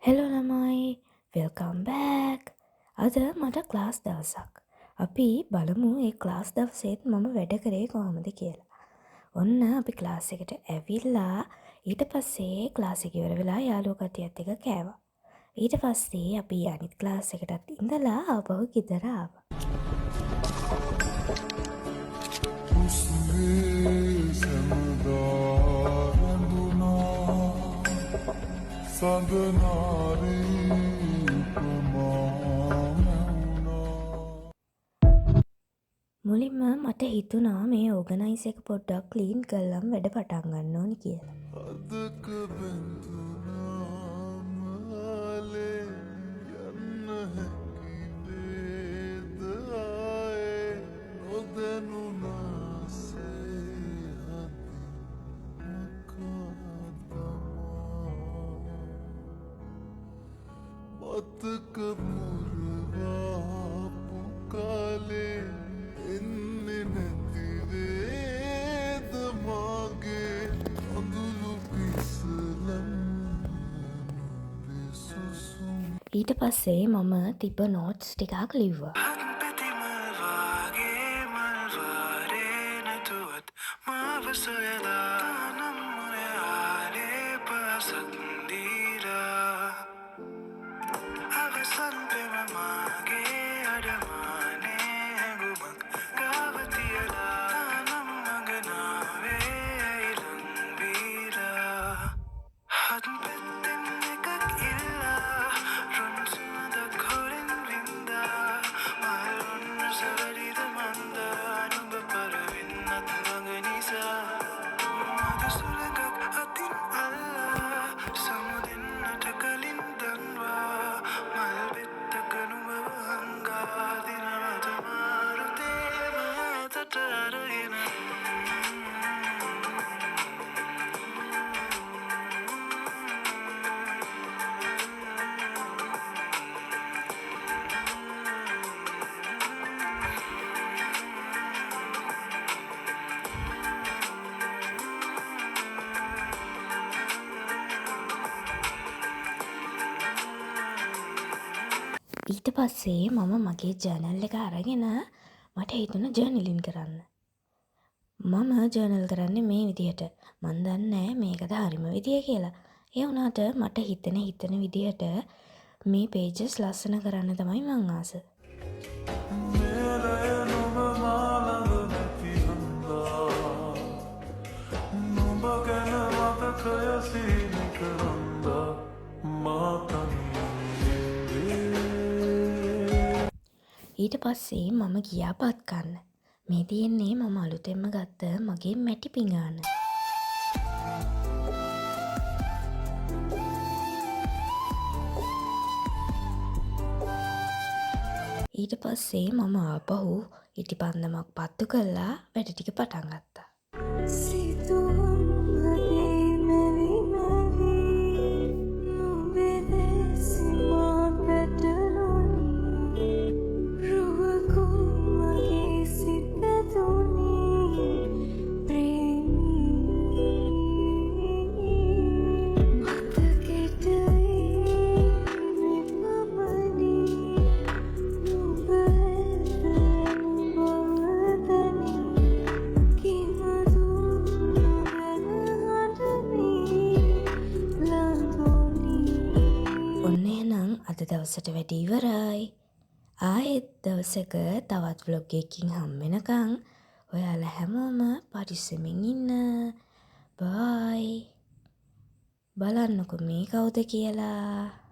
Hello ළමයි welcome back. අද මට ක්ලාස් දවසක්. අපි බලමු ඒ ක්ලාස් දවසේත් මම වැඩ කරේ කොහොමද කියලා. ඔන්න අපි ක්ලාස් එකට ඇවිල්ලා ඊට පස්සේ ක්ලාස් එක ඉවර වෙලා යාළුවෝ කට්ටියත් එක්ක කෑවා. ඊට පස්සේ අපි අනිත් ක්ලාස් එකටත් ඉඳලා ආපහු ගෙදර ආවා. මුලින්ම මට හිතුණා මේ ඕගනයිස් එක පොඩ්ඩක් ක්ලීන් කරලම් වැඩ පටන් ගන්න ඕනි කියලා. ඊට පස්සේ මම තිබ්බ නෝට්ස් ටිකක් ලිව්වා. ඊට පස්සේ මම මගේ ජර්නල් එක අරගෙන මට හිතුණ ජර්නලින් කරන්න. මම ජර්නල් කරන්නේ මේ විදිහට. මන් දන්නේ මේකද හරිම විදිය කියලා. ඒ වුණාට මට හිතෙන විදිහට මේ පේජස් ලස්සන කරන්න තමයි මං ආස. ඊට පස්සේ මම ගියා බත් කන්න. මේ තියෙන්නේ මම අලුතෙන්ම ගත්ත මගේ මැටි පිඟාන. ඊට පස්සේ මම ආපහු ඉටිපන්දමක් පත්තු කරලා වැඩ ටික පටන් ගත්තා. අද දවසට වැඩි ඉවරයි. ආයෙත් දවසක තවත් ව්ලොග් එකකින් හම්බෙනකන් ඔයාලා හැමෝම පරිස්සමින් ඉන්න. බයි. බලන්නකො මේ කවුද කියලා.